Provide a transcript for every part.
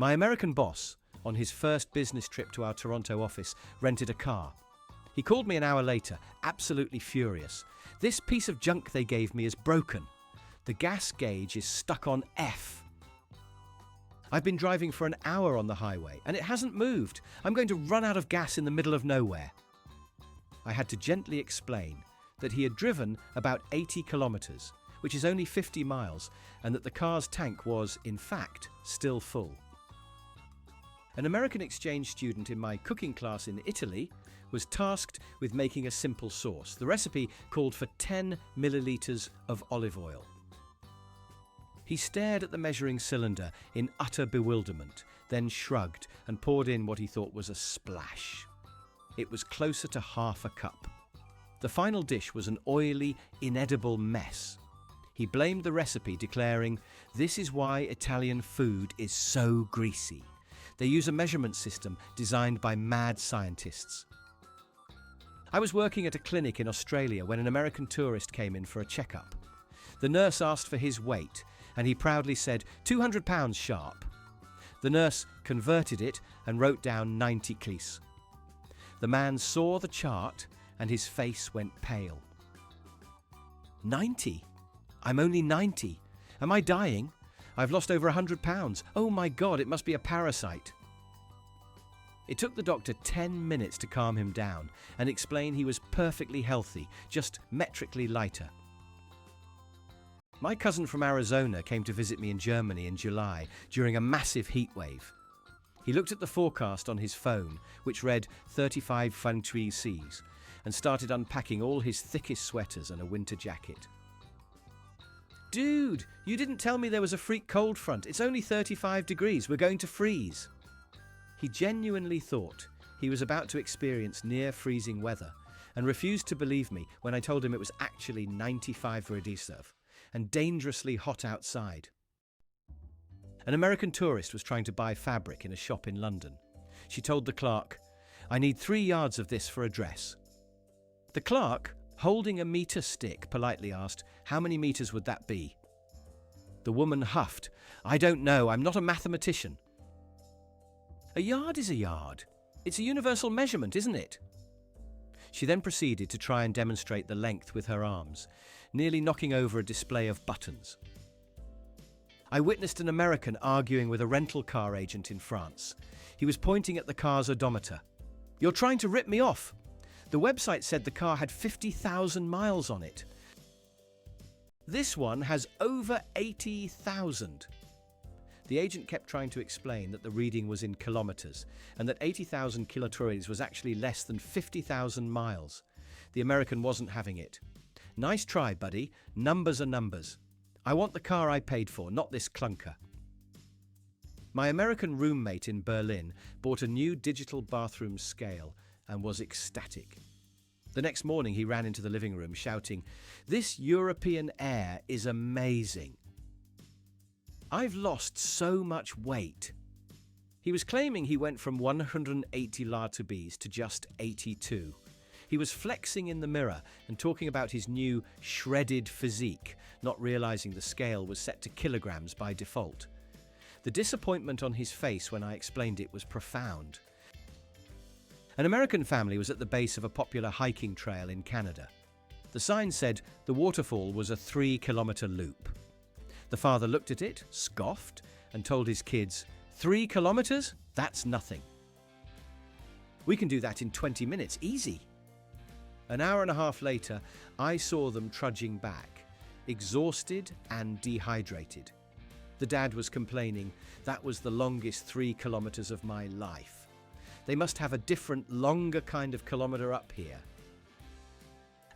My American boss, on his first business trip to our Toronto office, rented a car. He called me an hour later, absolutely furious. "This piece of junk they gave me is broken. The gas gauge is stuck on F. I've been driving for an hour on the highway and it hasn't moved. I'm going to run out of gas in the middle of nowhere." I had to gently explain that he had driven about 80 kilometers, which is only 50 miles, and that the car's tank was, in fact, still full. An American exchange student in my cooking class in Italy was tasked with making a simple sauce. The recipe called for 10 milliliters of olive oil. He stared at the measuring cylinder in utter bewilderment, then shrugged and poured in what he thought was a splash. It was closer to half a cup. The final dish was an oily, inedible mess. He blamed the recipe, declaring, "This is why Italian food is so greasy. They use a measurement system designed by mad scientists." I was working at a clinic in Australia when an American tourist came in for a checkup. The nurse asked for his weight, and he proudly said, 200 pounds sharp. The nurse converted it and wrote down 90 kilos. The man saw the chart and his face went pale. 90? I'm only 90. Am I dying? I've lost over 100 pounds. Oh my God, it must be a parasite. It took the doctor 10 minutes to calm him down and explain he was perfectly healthy, just metrically lighter. My cousin from Arizona came to visit me in Germany in July during a massive heat wave. He looked at the forecast on his phone, which read 35 degrees Celsius, and started unpacking all his thickest sweaters and a winter jacket. "Dude, you didn't tell me there was a freak cold front. It's only 35 degrees. We're going to freeze." He genuinely thought he was about to experience near freezing weather and refused to believe me when I told him it was actually 95 degrees and dangerously hot outside. An American tourist was trying to buy fabric in a shop in London. She told the clerk, "I need 3 yards of this for a dress." The clerk, holding a meter stick, politely asked, "How many meters would that be?" The woman huffed, "I don't know, I'm not a mathematician." "A yard is a yard. It's a universal measurement, isn't it?" She then proceeded to try and demonstrate the length with her arms, nearly knocking over a display of buttons. I witnessed an American arguing with a rental car agent in France. He was pointing at the car's odometer. "You're trying to rip me off. The website said the car had 50,000 miles on it. This one has over 80,000. The agent kept trying to explain that the reading was in kilometers and that 80,000 kilometers was actually less than 50,000 miles. The American wasn't having it. "Nice try, buddy. Numbers are numbers. I want the car I paid for, not this clunker." My American roommate in Berlin bought a new digital bathroom scale and was ecstatic. The next morning he ran into the living room shouting, "This European air is amazing. I've lost so much weight." He was claiming he went from 180 lbs to just 82. He was flexing in the mirror and talking about his new shredded physique, not realizing the scale was set to kilograms by default. The disappointment on his face when I explained it was profound. An American family was at the base of a popular hiking trail in Canada. The sign said the waterfall was a 3-kilometer loop. The father looked at it, scoffed, and told his kids, 3 kilometers? That's nothing. We can do that in 20 minutes, easy. An hour and a half later, I saw them trudging back, exhausted and dehydrated. The dad was complaining, "That was the longest 3 kilometers of my life. They must have a different, longer kind of kilometer up here."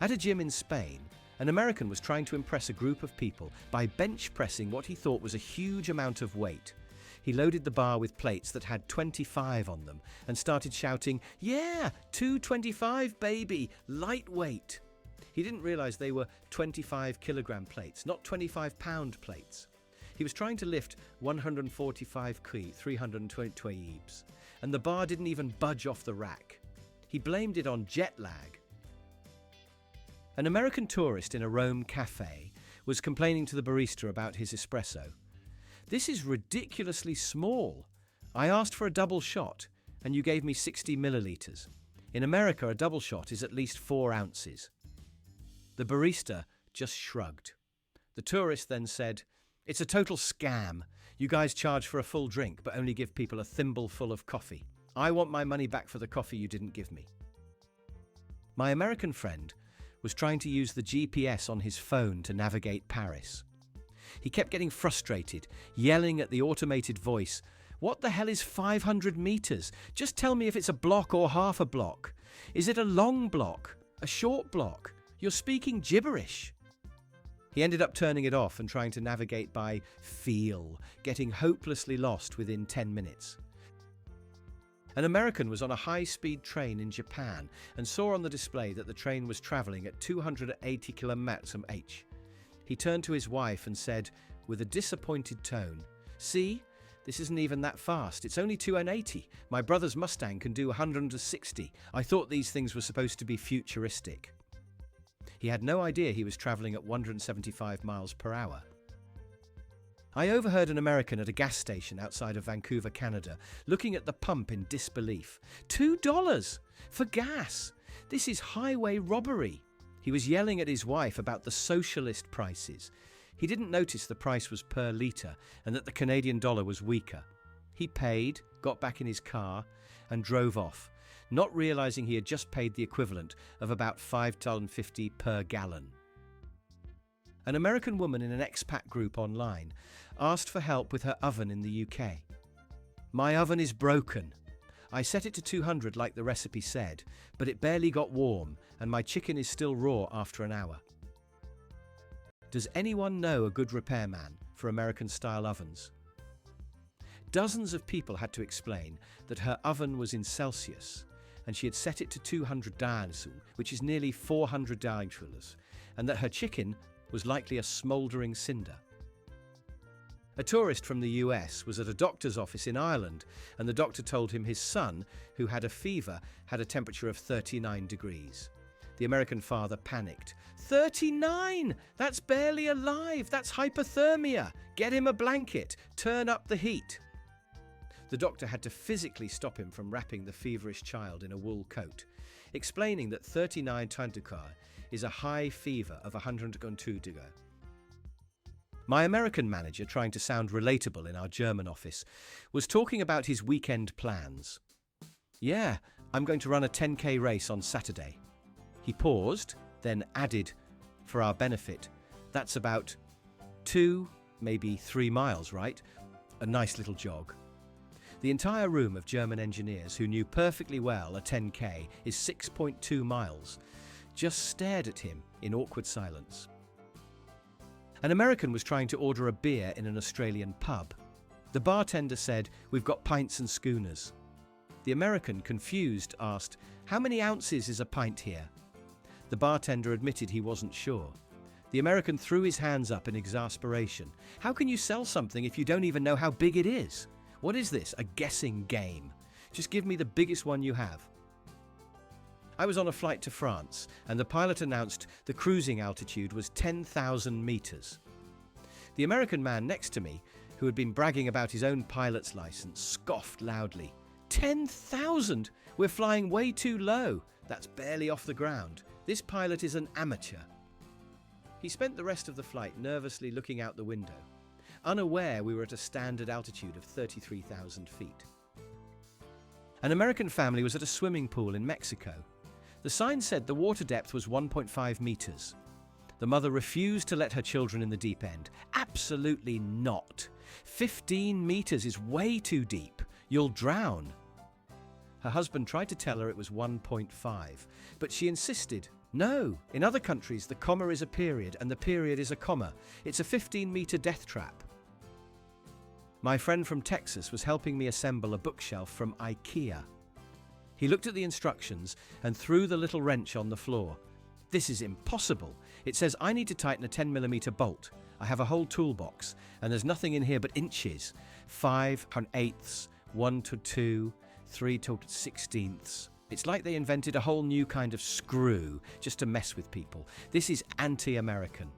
At a gym in Spain, an American was trying to impress a group of people by bench pressing what he thought was a huge amount of weight. He loaded the bar with plates that had 25 on them and started shouting, "Yeah, 225, baby, lightweight." He didn't realize they were 25-kilogram plates, not 25-pound plates. He was trying to lift 145 kg, 320 ebs, and the bar didn't even budge off the rack. He blamed it on jet lag. An American tourist in a Rome cafe was complaining to the barista about his espresso. "This is ridiculously small. I asked for a double shot, and you gave me 60 milliliters. In America, a double shot is at least 4 ounces. The barista just shrugged. The tourist then said, "It's a total scam. You guys charge for a full drink, but only give people a thimbleful of coffee. I want my money back for the coffee you didn't give me." My American friend was trying to use the GPS on his phone to navigate Paris. He kept getting frustrated, yelling at the automated voice, "What the hell is 500 meters? Just tell me if it's a block or half a block. Is it a long block? A short block? You're speaking gibberish." He ended up turning it off and trying to navigate by feel, getting hopelessly lost within 10 minutes. An American was on a high-speed train in Japan and saw on the display that the train was traveling at 280 km/h. He turned to his wife and said, with a disappointed tone, "See, this isn't even that fast. It's only 280. My brother's Mustang can do 160. I thought these things were supposed to be futuristic." He had no idea he was traveling at 175 miles per hour. I overheard an American at a gas station outside of Vancouver, Canada, looking at the pump in disbelief. $2 for gas! This is highway robbery! He was yelling at his wife about the socialist prices. He didn't notice the price was per litre and that the Canadian dollar was weaker. He paid, got back in his car, and drove off, not realising he had just paid the equivalent of about $5.50 per gallon. An American woman in an expat group online asked for help with her oven in the UK. "My oven is broken. I set it to 200 like the recipe said, but it barely got warm and my chicken is still raw after an hour." Does anyone know a good repairman for American-style ovens? Dozens of people had to explain that her oven was in Celsius and she had set it to 200 degrees, which is nearly 400 degrees, and that her chicken was likely a smouldering cinder. A tourist from the US was at a doctor's office in Ireland, and the doctor told him his son, who had a fever, had a temperature of 39 degrees. The American father panicked. 39! That's barely alive! That's hypothermia! Get him a blanket! Turn up the heat! The doctor had to physically stop him from wrapping the feverish child in a wool coat, explaining that 39 Tantukar is a high fever of 102 degrees. My American manager, trying to sound relatable in our German office, was talking about his weekend plans. "Yeah, I'm going to run a 10K race on Saturday." He paused, then added, for our benefit, "That's about 2, maybe 3 miles, right? A nice little jog." The entire room of German engineers who knew perfectly well a 10K is 6.2 miles just stared at him in awkward silence. An American was trying to order a beer in an Australian pub. The bartender said, "We've got pints and schooners." The American, confused, asked, "How many ounces is a pint here?" The bartender admitted he wasn't sure. The American threw his hands up in exasperation. "How can you sell something if you don't even know how big it is? What is this, a guessing game? Just give me the biggest one you have." I was on a flight to France, and the pilot announced the cruising altitude was 10,000 meters. The American man next to me, who had been bragging about his own pilot's license, scoffed loudly. 10,000? We're flying way too low. That's barely off the ground. This pilot is an amateur. He spent the rest of the flight nervously looking out the window, unaware we were at a standard altitude of 33,000 feet. An American family was at a swimming pool in Mexico. The sign said the water depth was 1.5 meters. The mother refused to let her children in the deep end. "Absolutely not. 15 meters is way too deep. You'll drown." Her husband tried to tell her it was 1.5, but she insisted, "No, in other countries the comma is a period and the period is a comma. It's a 15-meter death trap." My friend from Texas was helping me assemble a bookshelf from IKEA. He looked at the instructions and threw the little wrench on the floor. "This is impossible. It says I need to tighten a 10mm bolt. I have a whole toolbox, and there's nothing in here but inches. 5/8, 1 to 2, 3 to 16ths. It's like they invented a whole new kind of screw just to mess with people. This is anti-American."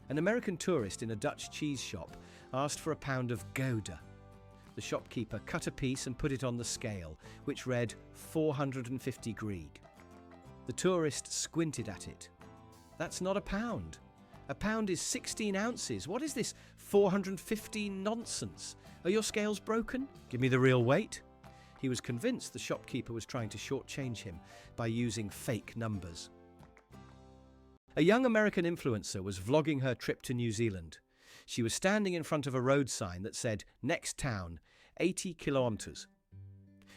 An American tourist in a Dutch cheese shop asked for a pound of Gouda. The shopkeeper cut a piece and put it on the scale, which read 450 Greek. The tourist squinted at it. That's not a pound. A pound is 16 ounces. What is this 450 nonsense? Are your scales broken? Give me the real weight. He was convinced the shopkeeper was trying to shortchange him by using fake numbers. A young American influencer was vlogging her trip to New Zealand. She was standing in front of a road sign that said, "Next town, 80 kilometers."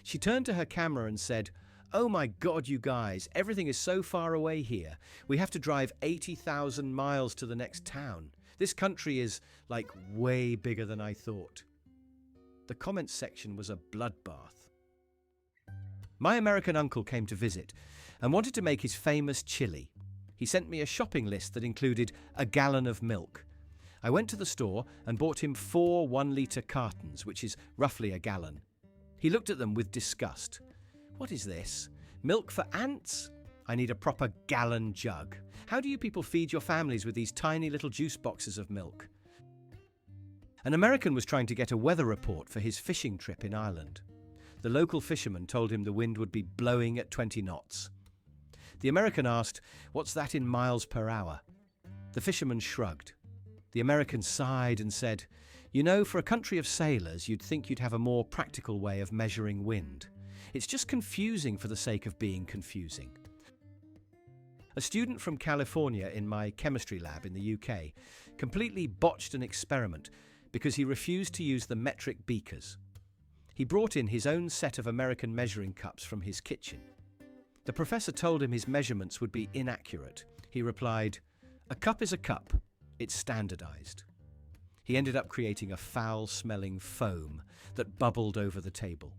She turned to her camera and said, "Oh my God, you guys, everything is so far away here. We have to drive 80,000 miles to the next town. This country is, like, way bigger than I thought." The comments section was a bloodbath. My American uncle came to visit and wanted to make his famous chili. He sent me a shopping list that included a gallon of milk. I went to the store and bought him 4 1-litre cartons, which is roughly a gallon. He looked at them with disgust. "What is this? Milk for ants? I need a proper gallon jug. How do you people feed your families with these tiny little juice boxes of milk?" An American was trying to get a weather report for his fishing trip in Ireland. The local fisherman told him the wind would be blowing at 20 knots. The American asked, "What's that in miles per hour?" The fisherman shrugged. The American sighed and said, "You know, for a country of sailors, you'd think you'd have a more practical way of measuring wind. It's just confusing for the sake of being confusing." A student from California in my chemistry lab in the UK completely botched an experiment because he refused to use the metric beakers. He brought in his own set of American measuring cups from his kitchen. The professor told him his measurements would be inaccurate. He replied, "A cup is a cup. It's standardized." He ended up creating a foul-smelling foam that bubbled over the table.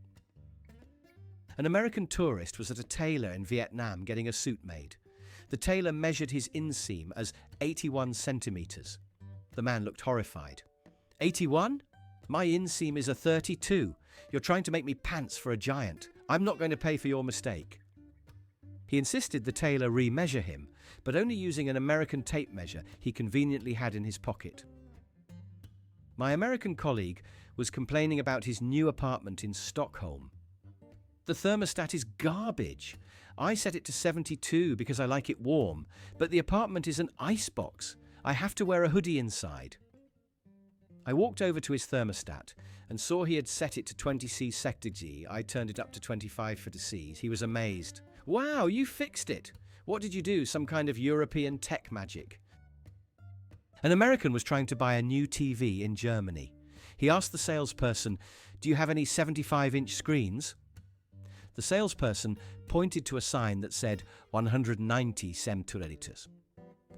An American tourist was at a tailor in Vietnam getting a suit made. The tailor measured his inseam as 81 centimeters. The man looked horrified. 81? My inseam is a 32. You're trying to make me pants for a giant. I'm not going to pay for your mistake. He insisted the tailor re-measure him, but only using an American tape measure he conveniently had in his pocket. My American colleague was complaining about his new apartment in Stockholm. "The thermostat is garbage. I set it to 72 because I like it warm, but the apartment is an icebox. I have to wear a hoodie inside." I walked over to his thermostat and saw he had set it to 20 C. I turned it up to 25 for D's. He was amazed. "Wow, you fixed it. What did you do, some kind of European tech magic?" An American was trying to buy a new TV in Germany. He asked the salesperson, "Do you have any 75-inch screens?" The salesperson pointed to a sign that said 190 centimeters.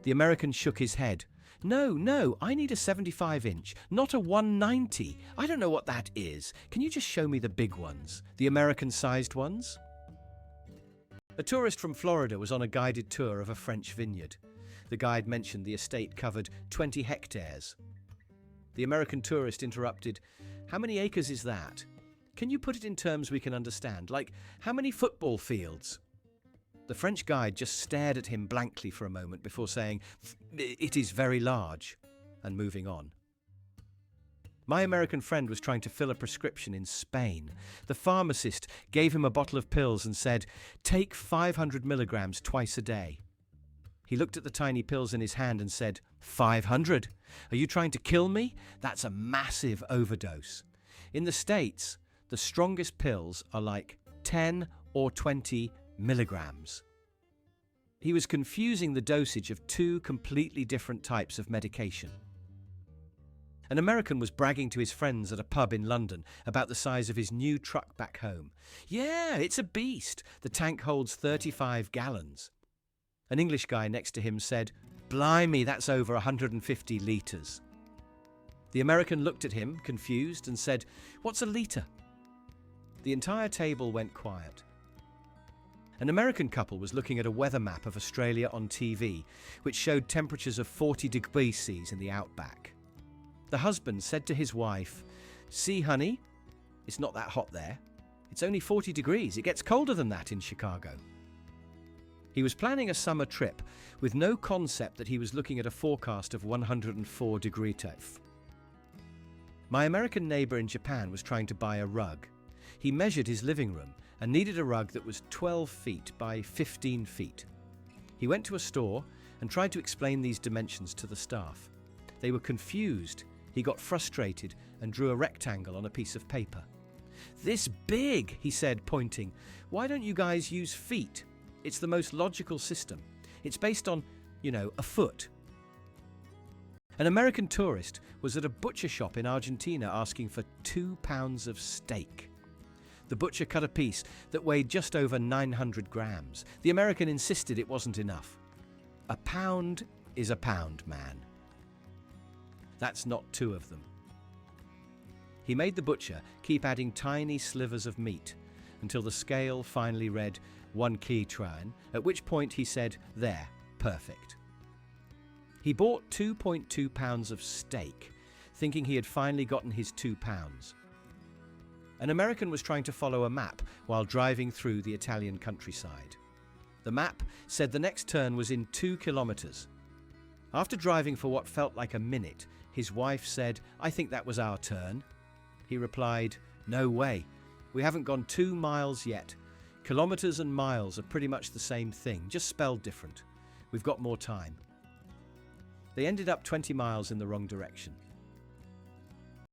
The American shook his head. No, I need a 75-inch, not a 190. I don't know what that is. Can you just show me the big ones, the American-sized ones?" A tourist from Florida was on a guided tour of a French vineyard. The guide mentioned the estate covered 20 hectares. The American tourist interrupted, "How many acres is that? Can you put it in terms we can understand? Like, how many football fields?" The French guide just stared at him blankly for a moment before saying, "It is very large," and moving on. My American friend was trying to fill a prescription in Spain. The pharmacist gave him a bottle of pills and said, "Take 500 milligrams twice a day." He looked at the tiny pills in his hand and said, 500? Are you trying to kill me? That's a massive overdose. In the States, the strongest pills are like 10 or 20 milligrams. He was confusing the dosage of 2 completely different types of medication. An American was bragging to his friends at a pub in London about the size of his new truck back home. "Yeah, it's a beast. The tank holds 35 gallons. An English guy next to him said, "Blimey, that's over 150 litres. The American looked at him, confused, and said, "What's a litre?" The entire table went quiet. An American couple was looking at a weather map of Australia on TV, which showed temperatures of 40 degrees Celsius in the outback. The husband said to his wife, "See, honey, it's not that hot there. It's only 40 degrees. It gets colder than that in Chicago." He was planning a summer trip with no concept that he was looking at a forecast of 104 degree F. My American neighbor in Japan was trying to buy a rug. He measured his living room and needed a rug that was 12 feet by 15 feet. He went to a store and tried to explain these dimensions to the staff. They were confused. He got frustrated and drew a rectangle on a piece of paper. "This big," he said, pointing. "Why don't you guys use feet? It's the most logical system. It's based on, a foot." An American tourist was at a butcher shop in Argentina asking for 2 pounds of steak. The butcher cut a piece that weighed just over 900 grams. The American insisted it wasn't enough. "A pound is a pound, man. That's not 2 of them." He made the butcher keep adding tiny slivers of meat until the scale finally read 1 kg, at which point he said, "There, perfect." He bought 2.2 pounds of steak, thinking he had finally gotten his 2 pounds. An American was trying to follow a map while driving through the Italian countryside. The map said the next turn was in 2 kilometers. After driving for what felt like a minute, his wife said, "I think that was our turn." He replied, "No way. We haven't gone 2 miles yet. Kilometers and miles are pretty much the same thing, just spelled different. We've got more time." They ended up 20 miles in the wrong direction.